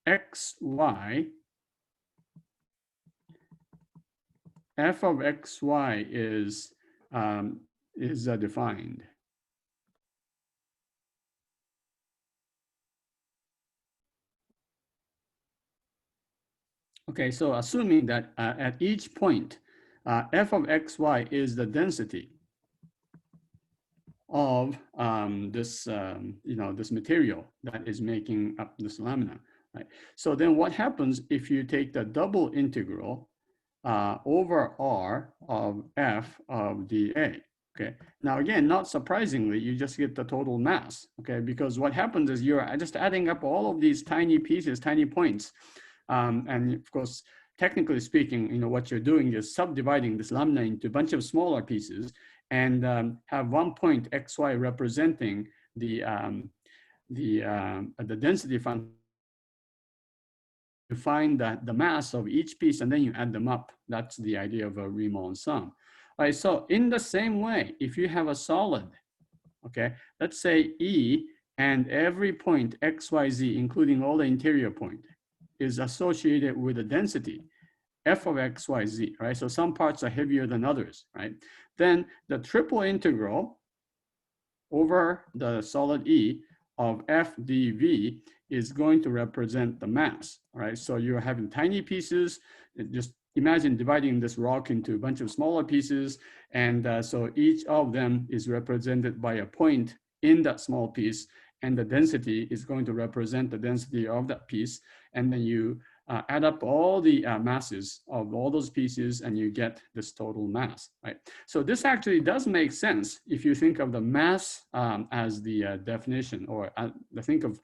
xy, f of xy is defined. Okay, so assuming that at each point, f of xy is the density of this, this material that is making up this lamina, right? So then what happens if you take the double integral over r of f of dA? Okay, now again, not surprisingly, you just get the total mass, okay? Because what happens is you're just adding up all of these tiny pieces, tiny points. And of course, technically speaking, what you're doing is subdividing this lamina into a bunch of smaller pieces and have one point xy representing the density function. You find that the mass of each piece and then you add them up. That's the idea of a Riemann sum. All right, so in the same way, if you have a solid, okay, let's say E and every point xyz, including all the interior point, is associated with a density f of xyz, right? So some parts are heavier than others, right? Then the triple integral over the solid E of f dv is going to represent the mass, right? So you're having tiny pieces. Just imagine dividing this rock into a bunch of smaller pieces. And so each of them is represented by a point in that small piece. And the density is going to represent the density of that piece. And then you add up all the masses of all those pieces and you get this total mass, right? So this actually does make sense if you think of the mass as the definition, or think of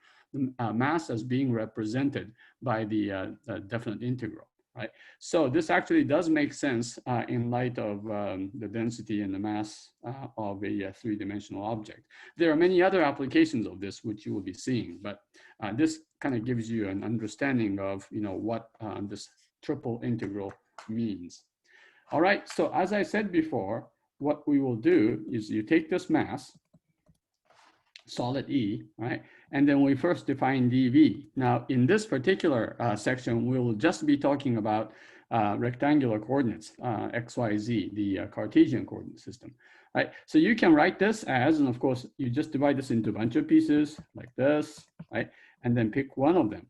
mass as being represented by the definite integral, right? So this actually does make sense in light of the density and the mass of a three-dimensional object. There are many other applications of this which you will be seeing, but this kind of gives you an understanding of what this triple integral means. All right, so as I said before, what we will do is you take this mass, solid E, right? And then we first define dV. Now, in this particular section, we will just be talking about rectangular coordinates, x, y, z, the Cartesian coordinate system, right? So you can write this as, and of course, you just divide this into a bunch of pieces like this, right? And then pick one of them.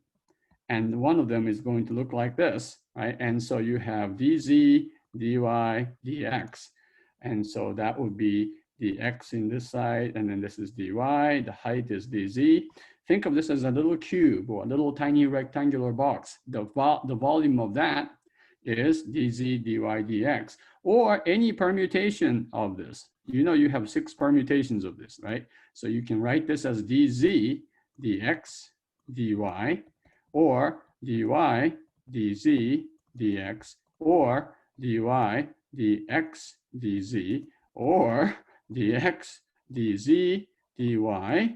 And one of them is going to look like this, right? And so you have dz, dy, dx. And so that would be the x in this side, and then this is dy, the height is dz. Think of this as a little cube or a little tiny rectangular box. The volume of that is dz, dy, dx, or any permutation of this. You have 6 permutations of this, right? So you can write this as dz, dx, dy, or dy, dz, dx, or dy, dx, dz, or dx, dz, dy,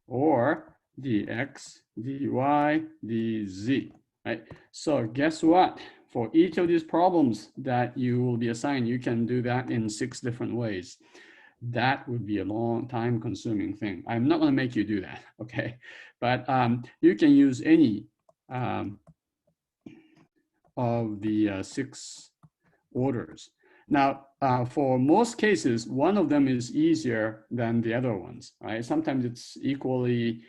or dx, dy, dz, right? So guess what? For each of these problems that you will be assigned, you can do that in 6 different ways. That would be a long time consuming thing. I'm not going to make you do that, okay? But you can use any of the 6 orders. Now, for most cases, one of them is easier than the other ones, right? Sometimes it's equally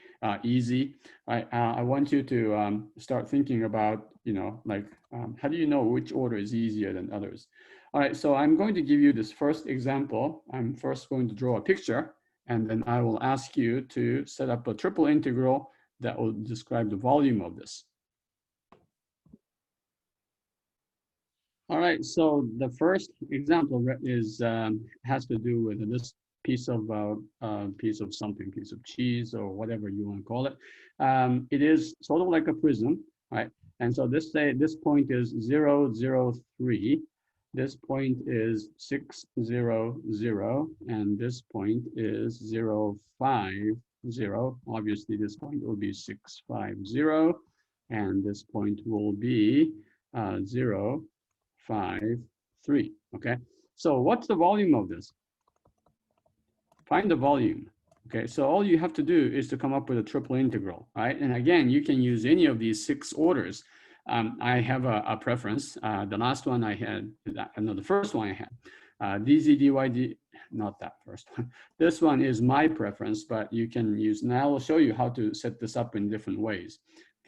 easy. I want you to start thinking about, how do you know which order is easier than others? All right, so I'm going to give you this first example. I'm first going to draw a picture, and then I will ask you to set up a triple integral that will describe the volume of this. All right, so the first example is has to do with this piece of something, piece of cheese or whatever you want to call it. It is sort of like a prism, right? And so this point is 0, 0, 3. This point is 6, 0, 0, and this point is 0, 5, 0. Obviously, this point will be 6, 5, 0, and this point will be 0, 5, 3, okay? So what's the volume of this? Find the volume. Okay, so all you have to do is to come up with a triple integral, right? And again, you can use any of these 6 orders. I have a preference. The last one I had, no, the first one I had, dz dy not that first one. This one is my preference, but you can use, and I will show you how to set this up in different ways.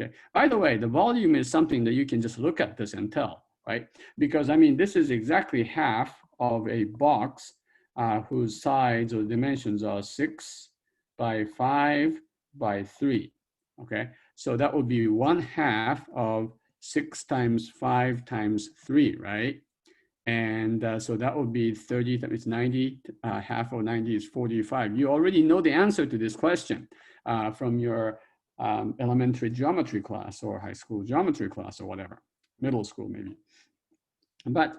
Okay, by the way, the volume is something that you can just look at this and tell, right? Because I mean, this is exactly half of a box whose sides or dimensions are 6 by 5 by 3, okay? So that would be 1/2 of 6 times 5 times 3, right? And so that would be 30, it's 90, half of 90 is 45. You already know the answer to this question from your elementary geometry class or high school geometry class or whatever, middle school maybe. But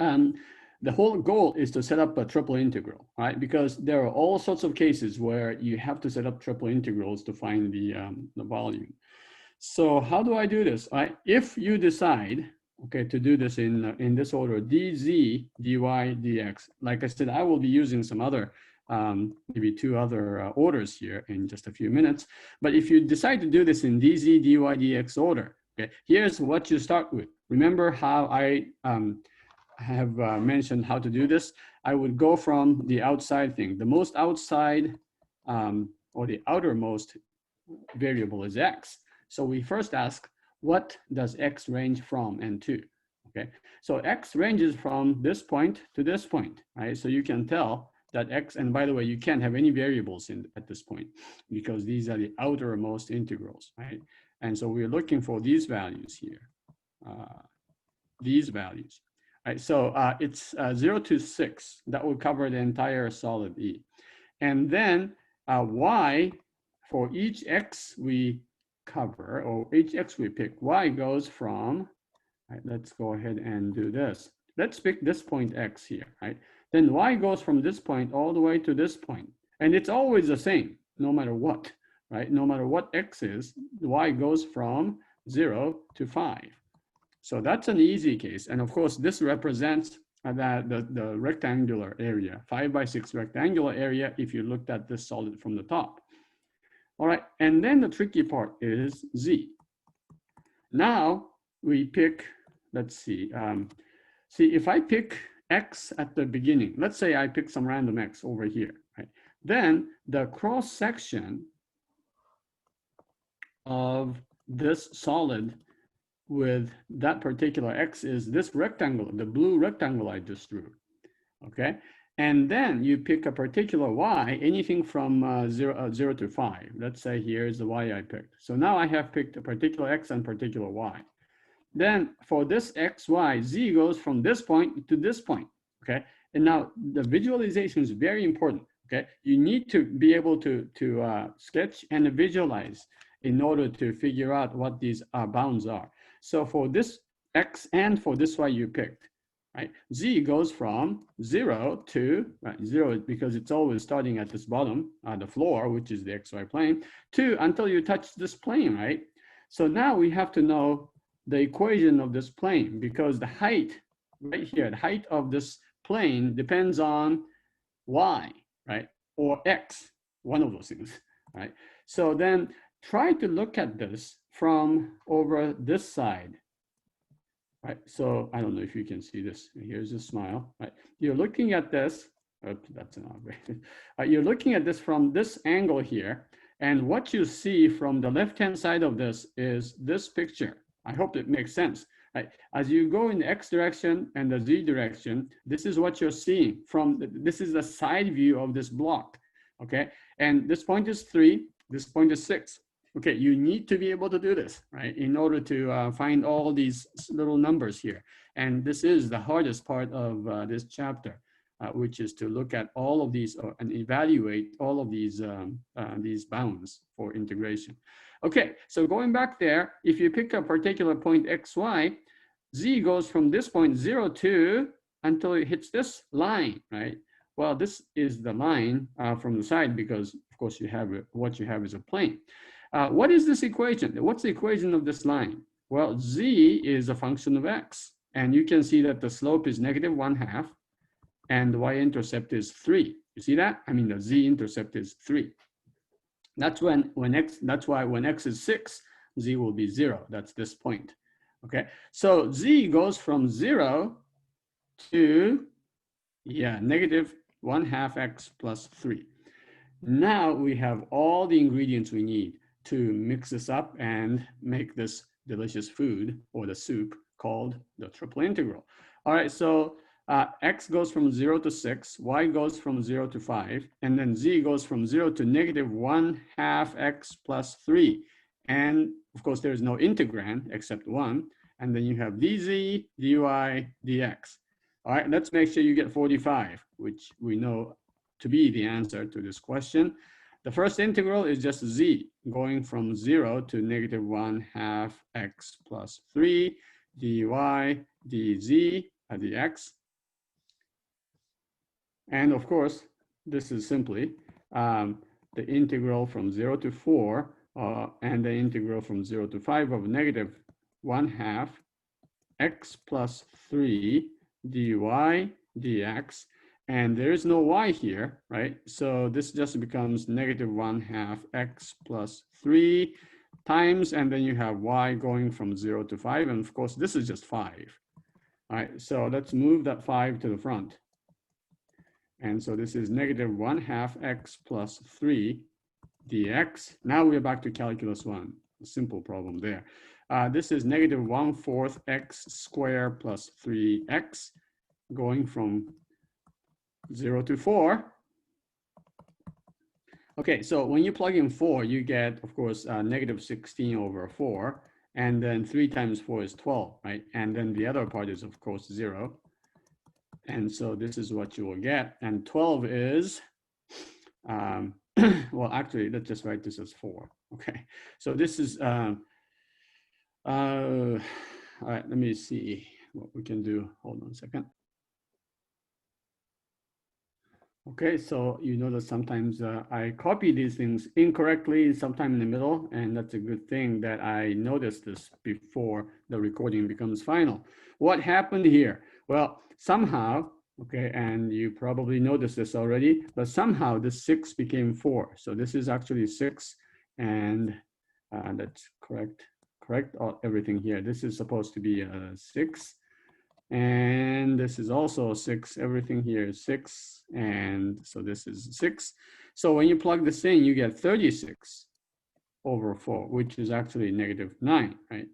the whole goal is to set up a triple integral, right? Because there are all sorts of cases where you have to set up triple integrals to find the volume. So how do I do this? If you decide, okay, to do this in this order, dz, dy, dx, like I said, I will be using some other, maybe 2 other orders here in just a few minutes. But if you decide to do this in dz, dy, dx order, okay, here's what you start with. Remember how I have mentioned how to do this? I would go from the outside thing. The most outside or the outermost variable is x. So we first ask, what does x range from and to? Okay, so x ranges from this point to this point, right? So you can tell that x, and by the way, you can't have any variables at this point because these are the outermost integrals, right? And so we're looking for these values here, these values. Right, so it's 0 to 6. That will cover the entire solid E. And then y, for each x we cover, or each x we pick, y goes from, right, let's go ahead and do this. Let's pick this point x here, right? Then y goes from this point all the way to this point. And it's always the same, no matter what, right? No matter what x is, y goes from 0 to 5. So that's an easy case. And of course, this represents the rectangular area, 5 by 6 rectangular area, if you looked at this solid from the top. All right, and then the tricky part is z. Now we pick, let's see, if I pick x at the beginning, let's say I pick some random x over here, right? Then the cross section of this solid with that particular x is this rectangle, the blue rectangle I just drew, okay? And then you pick a particular y, anything from 0 to 5. Let's say here's the y I picked. So now I have picked a particular x and particular y. Then for this x, y, z goes from this point to this point, okay? And now the visualization is very important, okay? You need to be able to sketch and visualize in order to figure out what these bounds are. So for this x and for this y you picked, right? Z goes from 0 to, right, 0 because it's always starting at this bottom, the floor, which is the xy plane, to until you touch this plane, right? So now we have to know the equation of this plane because the height right here, the height of this plane depends on y, right? Or x, one of those things, right? So then try to look at this from over this side, right? So I don't know if you can see this. Here's a smile, right? You're looking at this. Oops, that's an object. You're looking at this from this angle here. And what you see from the left-hand side of this is this picture. I hope it makes sense, right? As you go in the x direction and the z direction, this is what you're seeing this is the side view of this block, okay? And this point is 3, this point is 6. Okay, you need to be able to do this, right? In order to find all these little numbers here. And this is the hardest part of this chapter, which is to look at all of these and evaluate all of these bounds for integration. Okay, so going back there, if you pick a particular point x, y, z goes from this point 0 to until it hits this line, right? Well, this is the line from the side because, of course, you have what you have is a plane. What is this equation? What's the equation of this line? Well, z is a function of x. And you can see that the slope is -1/2 and the y-intercept is 3. You see that? I mean, the z-intercept is 3. That's why when x is 6, z will be 0. That's this point. Okay, so z goes from 0 to, yeah, negative 1/2 x plus 3. Now we have all the ingredients we need to mix this up and make this delicious food or the soup called the triple integral. All right, so x goes from 0 to 6, y goes from 0 to 5, and then z goes from 0 to negative 1/2 x plus 3. And of course, there is no integrand except 1. And then you have dz, dy, dx. All right, let's make sure you get 45, which we know to be the answer to this question. The first integral is just z, going from 0 to negative 1/2 x plus 3, dy, dz, dx. And of course, this is simply the integral from 0 to 4 and the integral from 0 to 5 of negative 1/2 x plus 3 dy dx. And there is no y here, right? So this just becomes negative 1/2 x plus 3 times, and then you have y going from 0 to 5. And of course, this is just 5. All right, so let's move that 5 to the front. And so this is negative 1/2 x plus 3 dx. Now we're back to calculus 1, a simple problem there. This is negative 1/4 x squared plus 3x going from 0 to 4. Okay, so when you plug in 4, you get, of course, negative 16 over 4. And then 3 times 4 is 12, right? And then the other part is, of course, 0. And so this is what you will get. And 12 is, well, actually, let's just write this as 4. Okay, so this is, all right, let me see what we can do. Hold on a second. Okay, so you know that sometimes I copy these things incorrectly, sometime in the middle, and that's a good thing that I noticed this before the recording becomes final. What happened here? Well, somehow, okay, and you probably noticed this already, but somehow this 6 became 4. So this is actually 6, and that's correct everything here. This is supposed to be 6. And this is also 6. Everything here is 6. And so this is 6. So when you plug this in, you get 36 over 4, which is actually negative 9, right?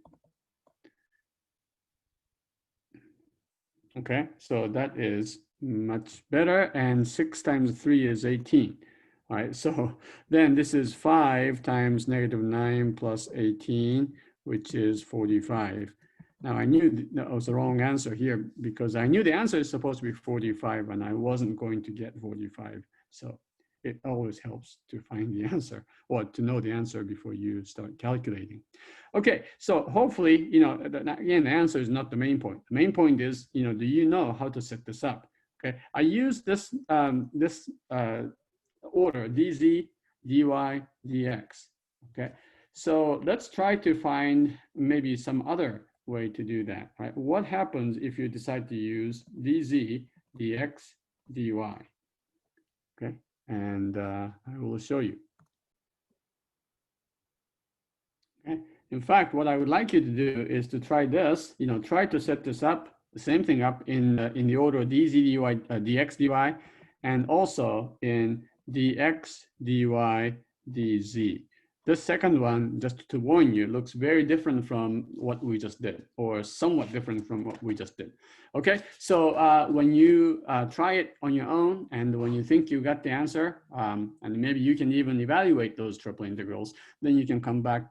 Okay, so that is much better. And 6 times 3 is 18. All right, so then this is 5 times negative 9 plus 18, which is 45. Now I knew that was the wrong answer here because I knew the answer is supposed to be 45 and I wasn't going to get 45. So it always helps to find the answer or to know the answer before you start calculating. Okay, so hopefully, you know, again, the answer is not the main point. The main point is, you know, do you know how to set this up? Okay, I use this, order, dz, dy, dx, okay? So let's try to find maybe some other way to do that, right? What happens if you decide to use dz, dx, dy? Okay, and I will show you. Okay, in fact, what I would like you to do is to try this, you know, try to set this up, the same thing up in the order of dz, dy, dx, dy, and also in dx, dy, dz. This second one, just to warn you, looks very different from what we just did, or somewhat different from what we just did. Okay, so when you try it on your own, and when you think you got the answer, and maybe you can even evaluate those triple integrals, then you can come back